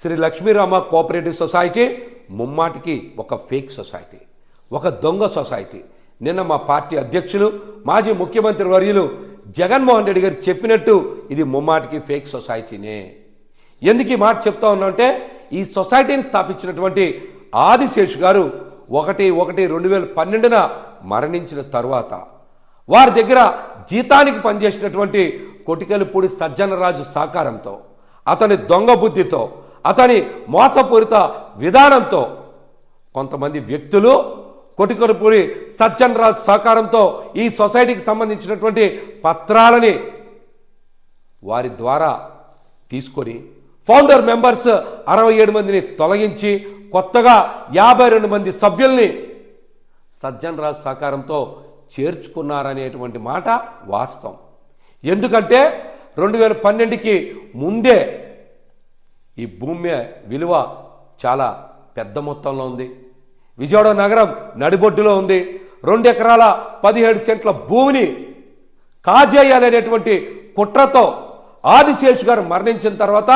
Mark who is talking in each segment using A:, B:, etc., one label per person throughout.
A: Shri Lakshmirama cooperative society ముమ్మాటికి ఒక fake society, ఒక దొంగ సొసైటీ. నిన్న మా పార్టీ అధ్యక్షులు మాజీ ముఖ్యమంత్రి వర్యులు జగన్మోహన్ రెడ్డి గారు చెప్పినట్టు ఇది ముమ్మాటికి ఫేక్ సొసైటీనే. ఎందుకు ఈ మాట చెప్తా ఉన్నామంటే, ఈ సొసైటీని స్థాపించినటువంటి ఆదిశేషు గారు 1/1/2012 మరణించిన తరువాత వారి దగ్గర జీతానికి పనిచేసినటువంటి కొటికెలపూడి సజ్జనరాజు సహకారంతో, అతని దొంగ బుద్ధితో, అతని మోసపూరిత విధానంతో కొంతమంది వ్యక్తులు కొటికెలపూడి సజ్జనరాజు సహకారంతో ఈ సొసైటీకి సంబంధించినటువంటి పత్రాలని వారి ద్వారా తీసుకొని ఫౌండర్ మెంబర్స్ 67 మందిని తొలగించి కొత్తగా 52 మంది సభ్యుల్ని సజ్జనరాజు సహకారంతో చేర్చుకున్నారనేటువంటి మాట వాస్తవం. ఎందుకంటే 2012కి ముందే ఈ భూమి విలువ చాలా పెద్ద మొత్తంలో ఉంది. విజయవాడ నగరం నడిబొడ్డులో ఉంది. 2 ఎకరాల 17 సెంట్ల భూమిని కాజేయాలనేటువంటి కుట్రతో ఆదిశేషు గారు మరణించిన తర్వాత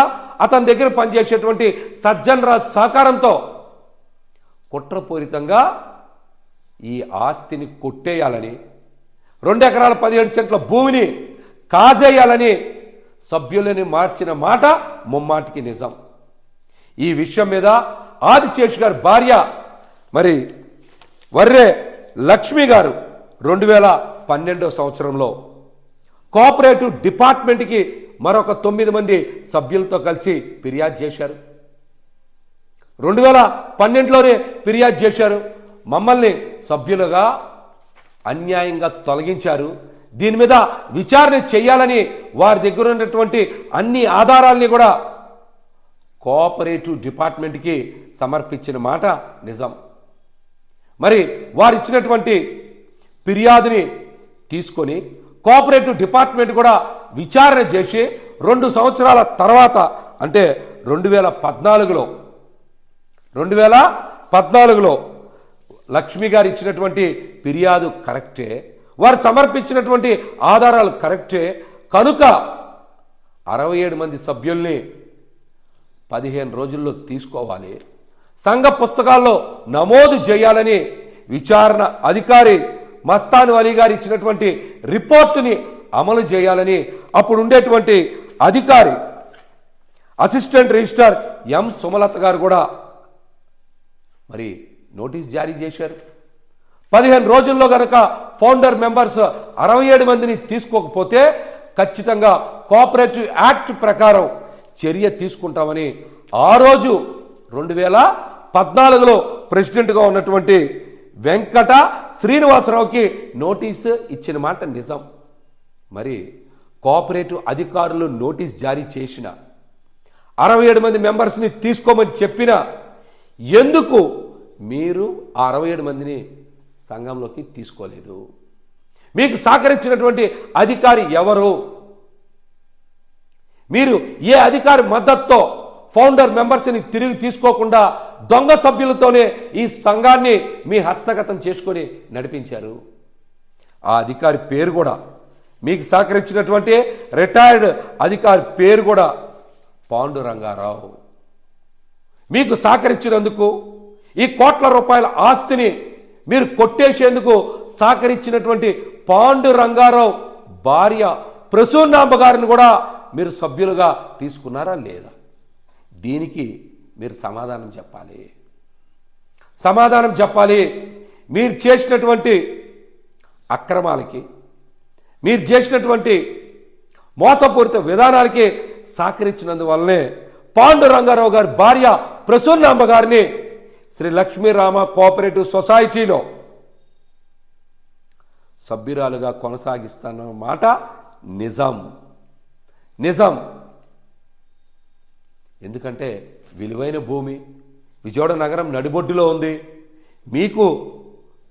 A: అతని దగ్గర పనిచేసేటువంటి సజ్జనరాజు సహకారంతో కుట్రపూరితంగా ఈ ఆస్తిని కొట్టేయాలని, 2 ఎకరాల 17 సెంట్ల భూమిని కాజేయాలని సభ్యులని మార్చిన మాట ముమ్మాటికి నిజం. ఈ విషయం మీద ఆదిశేషు గారి భార్య మరి వర్రే లక్ష్మి గారు 2012 సంవత్సరంలో కోఆపరేటివ్ డిపార్ట్మెంట్కి మరొక 9 మంది సభ్యులతో కలిసి ఫిర్యాదు చేశారు. 2012లోనే ఫిర్యాదు చేశారు. మమ్మల్ని సభ్యులుగా అన్యాయంగా తొలగించారు. దీని మీద విచారణ చేయాలని వారి దగ్గర ఉన్నటువంటి అన్ని ఆధారాల్ని కూడా కోఆపరేటివ్ డిపార్ట్మెంట్కి సమర్పించిన మాట నిజం. మరి వారు ఇచ్చినటువంటి ఫిర్యాదుని తీసుకొని కోఆపరేటివ్ డిపార్ట్మెంట్ కూడా విచారణ చేసి 2 సంవత్సరాల తర్వాత అంటే 2014లో లక్ష్మి గారు ఇచ్చినటువంటి ఫిర్యాదు కరెక్టే, వారు సమర్పించినటువంటి ఆధారాలు కరెక్టే కనుక 67 మంది సభ్యుల్ని 15 రోజుల్లో తీసుకోవాలి, సంఘ పుస్తకాల్లో నమోదు చేయాలని విచారణ అధికారి మస్తాన్ అలీ గారు ఇచ్చినటువంటి రిపోర్టుని అమలు చేయాలని అప్పుడు ఉండేటువంటి అధికారి అసిస్టెంట్ రిజిస్ట్రార్ ఎం సుమలత గారు కూడా మరి నోటీస్ జారీ చేశారు. 15 రోజుల్లో గనక ఫౌండర్ మెంబర్స్ 67 మందిని తీసుకోకపోతే ఖచ్చితంగా కోఆపరేటివ్ యాక్ట్ ప్రకారం చర్య తీసుకుంటామని ఆ రోజు 2014లో ప్రెసిడెంట్గా ఉన్నటువంటి వెంకట శ్రీనివాసరావుకి నోటీసు ఇచ్చిన మాట నిజం. మరి కోఆపరేటివ్ అధికారులు నోటీస్ జారీ చేసిన 67 మంది మెంబర్స్ని తీసుకోమని చెప్పిన ఎందుకు మీరు ఆ 67 మందిని సంఘంలోకి తీసుకోలేదు? మీకు సహకరించినటువంటి అధికారి ఎవరు? మీరు ఏ అధికారి మద్దతుతో ఫౌండర్ మెంబర్స్ని తిరిగి తీసుకోకుండా దొంగ సభ్యులతోనే ఈ సంఘాన్ని మీ హస్తగతం చేసుకొని నడిపించారు? ఆ అధికారి పేరు కూడా, మీకు సహకరించినటువంటి రిటైర్డ్ అధికారి పేరు కూడా పాండురంగారావు. మీకు సహకరించినందుకు ఈ కోట్ల రూపాయల ఆస్తిని మీరు కొట్టేసేందుకు సహకరించినటువంటి పాండురంగారావు భార్య ప్రసూనాంబ గారిని కూడా మీరు సభ్యులుగా తీసుకున్నారా లేదా? దీనికి మీరు సమాధానం చెప్పాలి. మీరు చేసినటువంటి అక్రమాలకి, మీరు చేసినటువంటి మోసపూరిత విధానాలకి సహకరించినందువల్లనే పాండురంగారావు గారి భార్య ప్రసూనాంబ గారిని శ్రీ లక్ష్మీరామ కోఆపరేటివ్ సొసైటీలో సభ్యురాలుగా కొనసాగిస్తున్న మాట నిజం. ఎందుకంటే విలువైన భూమి విజయవాడ నగరం నడిబొడ్డులో ఉంది. మీకు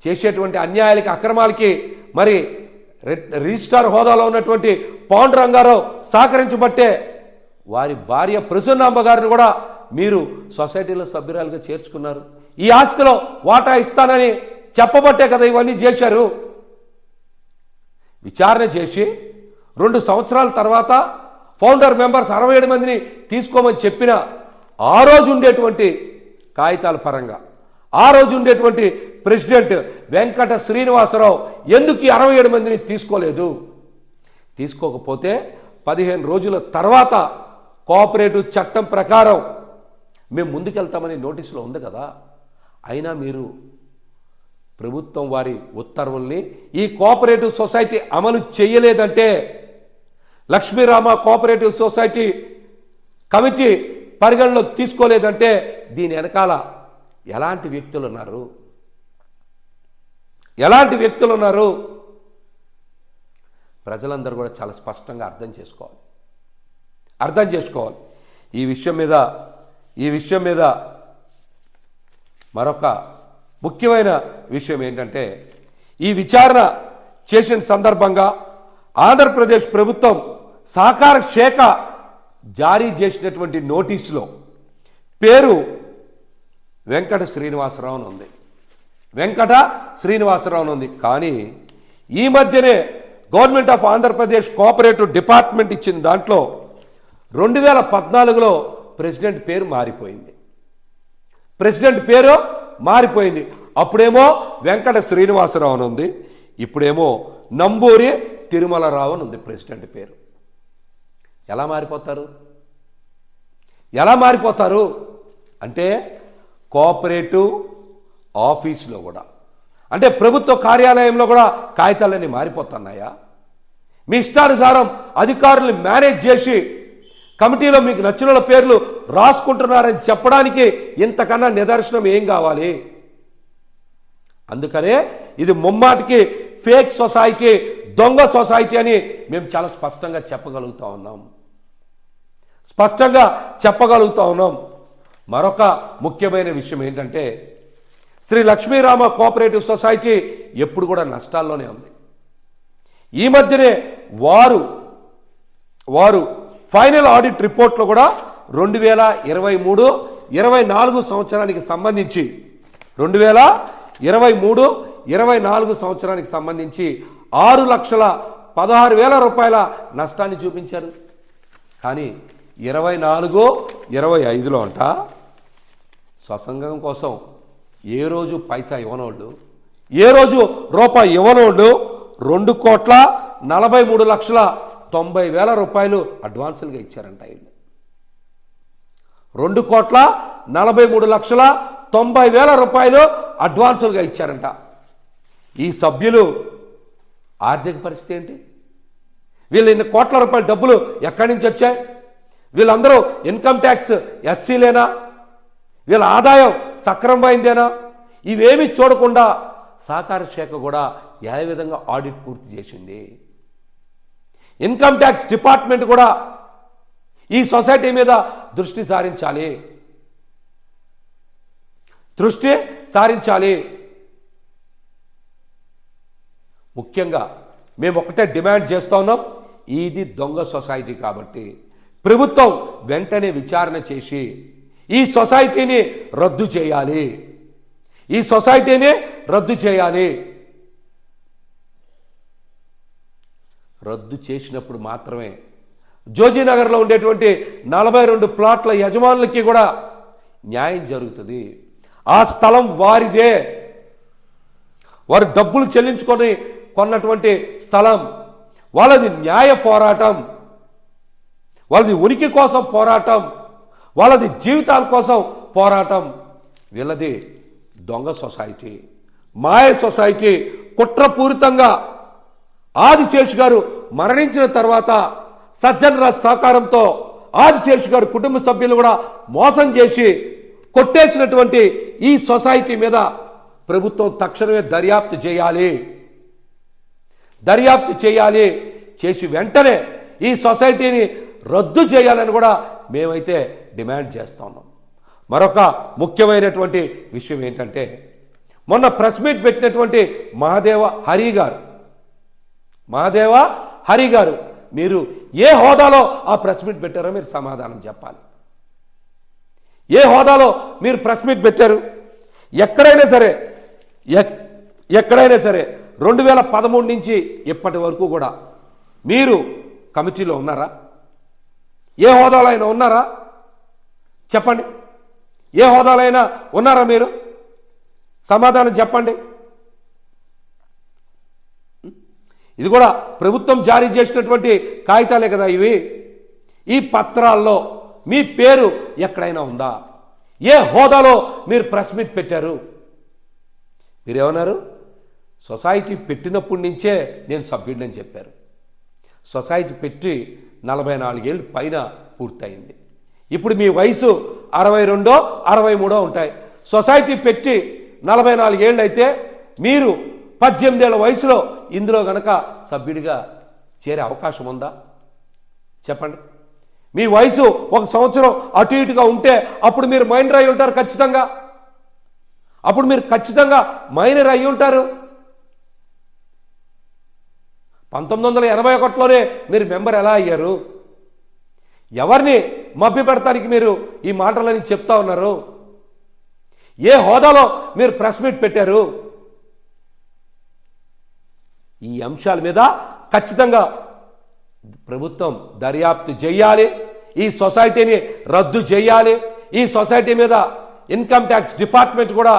A: చేసేటువంటి అన్యాయాలకి, అక్రమాలకి మరి రిజిస్ట్రార్ హోదాలో ఉన్నటువంటి పాండురంగారావు సహకరించబట్టే వారి భార్య ప్రసూనాంబ గారిని కూడా మీరు సొసైటీలో సభ్యురాలుగా చేర్చుకున్నారు. ఈ ఆస్తిలో వాటా ఇస్తానని చెప్పబట్టే కదా ఇవన్నీ చేశారు. విచారణ చేసి 2 సంవత్సరాల తర్వాత ఫౌండర్ మెంబర్స్ 67 మందిని తీసుకోమని చెప్పిన ఆ రోజు ఉండేటువంటి కాగితాల పరంగా ఆ రోజు ఉండేటువంటి ప్రెసిడెంట్ వెంకట శ్రీనివాసరావు ఎందుకు 67 మందిని తీసుకోలేదు? తీసుకోకపోతే 15 రోజుల తర్వాత కోఆపరేటివ్ చట్టం ప్రకారం మేము ముందుకెళ్తామని నోటీసులో ఉంది కదా. అయినా మీరు ప్రభుత్వం వారి ఉత్తర్వుల్ని ఈ కోఆపరేటివ్ సొసైటీ అమలు చేయలేదంటే, లక్ష్మీరామ కోఆపరేటివ్ సొసైటీ కమిటీ పరిగణలోకి తీసుకోలేదంటే దీని వెనకాల ఎలాంటి వ్యక్తులు ఉన్నారు? ఎలాంటి వ్యక్తులు ఉన్నారు? ప్రజలందరూ కూడా చాలా స్పష్టంగా అర్థం చేసుకోవాలి. ఈ విషయం మీద మరొక ముఖ్యమైన విషయం ఏంటంటే, ఈ విచారణ చేసిన సందర్భంగా ఆంధ్రప్రదేశ్ ప్రభుత్వం సహకార శాఖ జారీ చేసినటువంటి నోటీసులో పేరు వెంకట శ్రీనివాసరావు ఉంది. కానీ ఈ మధ్యనే government of Andhra Pradesh cooperative department ఇచ్చిన దాంట్లో 2014లో ప్రెసిడెంట్ పేరు మారిపోయింది. అప్పుడేమో వెంకట శ్రీనివాసరావు అని ఉంది, ఇప్పుడేమో నంబూరి తిరుమలరావు అని ఉంది ప్రెసిడెంట్ పేరు. ఎలా మారిపోతారు అంటే కోఆపరేటివ్ ఆఫీసులో కూడా, అంటే ప్రభుత్వ కార్యాలయంలో కూడా కాగితాలన్నీ మారిపోతున్నాయా? మీ ఇష్టానుసారం అధికారులు మేనేజ్ చేసి కమిటీలో మీకు నచ్చిన పేర్లు రాసుకుంటున్నారని చెప్పడానికి ఇంతకన్నా నిదర్శనం ఏం కావాలి? అందుకనే ఇది ముమ్మాటికి ఫేక్ సొసైటీ, దొంగ సొసైటీ అని మేము చాలా స్పష్టంగా చెప్పగలుగుతా ఉన్నాం. మరొక ముఖ్యమైన విషయం ఏంటంటే, శ్రీ లక్ష్మీరామ కోఆపరేటివ్ సొసైటీ ఎప్పుడు కూడా నష్టాల్లోనే ఉంది. ఈ మధ్యనే వారు ఫైనల్ ఆడిట్ రిపోర్ట్లో కూడా 2023-24 సంవత్సరానికి సంబంధించి 6,16,000 రూపాయల నష్టాన్ని చూపించారు. కానీ 24-25లో అంట స్వసంగం కోసం ఏ రోజు పైసా ఇవ్వనోళ్ళు, ఏ రోజు రూపాయి ఇవ్వనోళ్ళు 2,43,90,000 రూపాయలు అడ్వాన్సులుగా ఇచ్చారంట. 2,43,90,000 రూపాయలు అడ్వాన్సులుగా ఇచ్చారంట. ఈ సభ్యులు ఆర్థిక పరిస్థితి ఏంటి? వీళ్ళు ఇన్ని కోట్ల రూపాయల డబ్బులు ఎక్కడి నుంచి వచ్చాయి? వీళ్ళందరూ ఇన్కమ్ ట్యాక్స్ ఎస్సీలేనా? వీళ్ళ ఆదాయం సక్రమమైందేనా? ఇవేమీ చూడకుండా సహకార శాఖ కూడా ఏ విధంగా ఆడిట్ పూర్తి చేసింది? ఇన్కమ్ ట్యాక్స్ డిపార్ట్మెంట్ కూడా ఈ సొసైటీ మీద దృష్టి సారించాలి. ముఖ్యంగా మేము ఒకటే డిమాండ్ చేస్తా ఉన్నాం, ఇది దొంగ సొసైటీ కాబట్టి ప్రభుత్వం వెంటనే విచారణ చేసి ఈ సొసైటీని రద్దు చేయాలి. రద్దు చేసినప్పుడు మాత్రమే జోజీనగర్లో ఉండేటువంటి 42 ప్లాట్ల యజమానులకి కూడా న్యాయం జరుగుతుంది. ఆ స్థలం వారిదే, వారు డబ్బులు చెల్లించుకొని కొన్నటువంటి స్థలం. వాళ్ళది న్యాయ పోరాటం, వాళ్ళది ఉనికి కోసం పోరాటం, వాళ్ళది జీవితాల కోసం పోరాటం. వీళ్ళది దొంగ సొసైటీ, మాయ సొసైటీ. కుట్రపూరితంగా ఆదిశేషు గారు మరణించిన తర్వాత సజ్జన్ రాజ్ సహకారంతో ఆదిశేషు గారు కుటుంబ సభ్యులు కూడా మోసం చేసి కొట్టేసినటువంటి ఈ సొసైటీ మీద ప్రభుత్వం తక్షణమే దర్యాప్తు చేయాలి. చేసి వెంటనే ఈ సొసైటీని రద్దు చేయాలని కూడా మేమైతే డిమాండ్ చేస్తా ఉన్నాం. మరొక ముఖ్యమైనటువంటి విషయం ఏంటంటే, మొన్న ప్రెస్ మీట్ పెట్టినటువంటి మహాదేవ హరి గారు మీరు ఏ హోదాలో ఆ ప్రెస్ మీట్ పెట్టారో మీరు సమాధానం చెప్పాలి. ఏ హోదాలో మీరు ప్రెస్ మీట్ పెట్టారు? ఎక్కడైనా సరే 2013 నుంచి ఇప్పటి వరకు కూడా మీరు కమిటీలో ఉన్నారా? ఏ హోదాలో అయినా ఉన్నారా? చెప్పండి. ఏ హోదాలైనా ఉన్నారా మీరు? సమాధానం చెప్పండి. ఇది కూడా ప్రభుత్వం జారీ చేసినటువంటి కాగితాలే కదా ఇవి. ఈ పత్రాల్లో మీ పేరు ఎక్కడైనా ఉందా? ఏ హోదాలో మీరు ప్రెస్ మీట్ పెట్టారు? మీరేమన్నారు? సొసైటీ పెట్టినప్పటి నుంచే నేను సభ్యుడిని చెప్పారు. సొసైటీ పెట్టి 44 ఏళ్ళు పైన పూర్తయింది. ఇప్పుడు మీ వయసు 62, 63 ఉంటాయి. సొసైటీ పెట్టి 44 ఏళ్ళు అయితే మీరు 18 ఏళ్ల వయసులో ఇందులో గనక సభ్యుడిగా చేరే అవకాశం ఉందా? చెప్పండి. మీ వయసు 1 సంవత్సరం అటు ఇటుగా ఉంటే అప్పుడు మీరు మైనర్ అయి ఉంటారు ఖచ్చితంగా. అప్పుడు మీరు ఖచ్చితంగా మైనర్ అయి ఉంటారు. 1981లోనే మీరు మెంబర్ ఎలా అయ్యారు? ఎవరిని మభ్య పెడతానికి మీరు ఈ మాటలని చెప్తా ఉన్నారు? ఏ హోదాలో మీరు ప్రెస్ మీట్ పెట్టారు? ఈ అంశాల మీద ఖచ్చితంగా ప్రభుత్వం దర్యాప్తు చేయాలి. ఈ సొసైటీని రద్దు చేయాలి. ఈ సొసైటీ మీద ఇన్కమ్ ట్యాక్స్ డిపార్ట్మెంట్ కూడా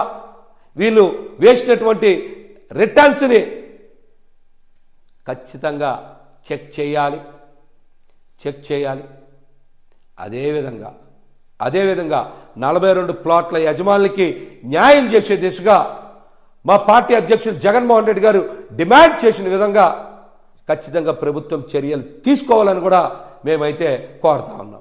A: వీళ్ళు వేసినటువంటి రిటర్న్స్ని ఖచ్చితంగా చెక్ చేయాలి. అదేవిధంగా 42 ప్లాట్ల యజమానులకి న్యాయం చేసే దిశగా మా పార్టీ అధ్యక్షుడు జగన్మోహన్ రెడ్డి గారు డిమాండ్ చేసిన విధంగా ఖచ్చితంగా ప్రభుత్వం చర్యలు తీసుకోవాలని కూడా మేమైతే కోరుతా ఉన్నాం.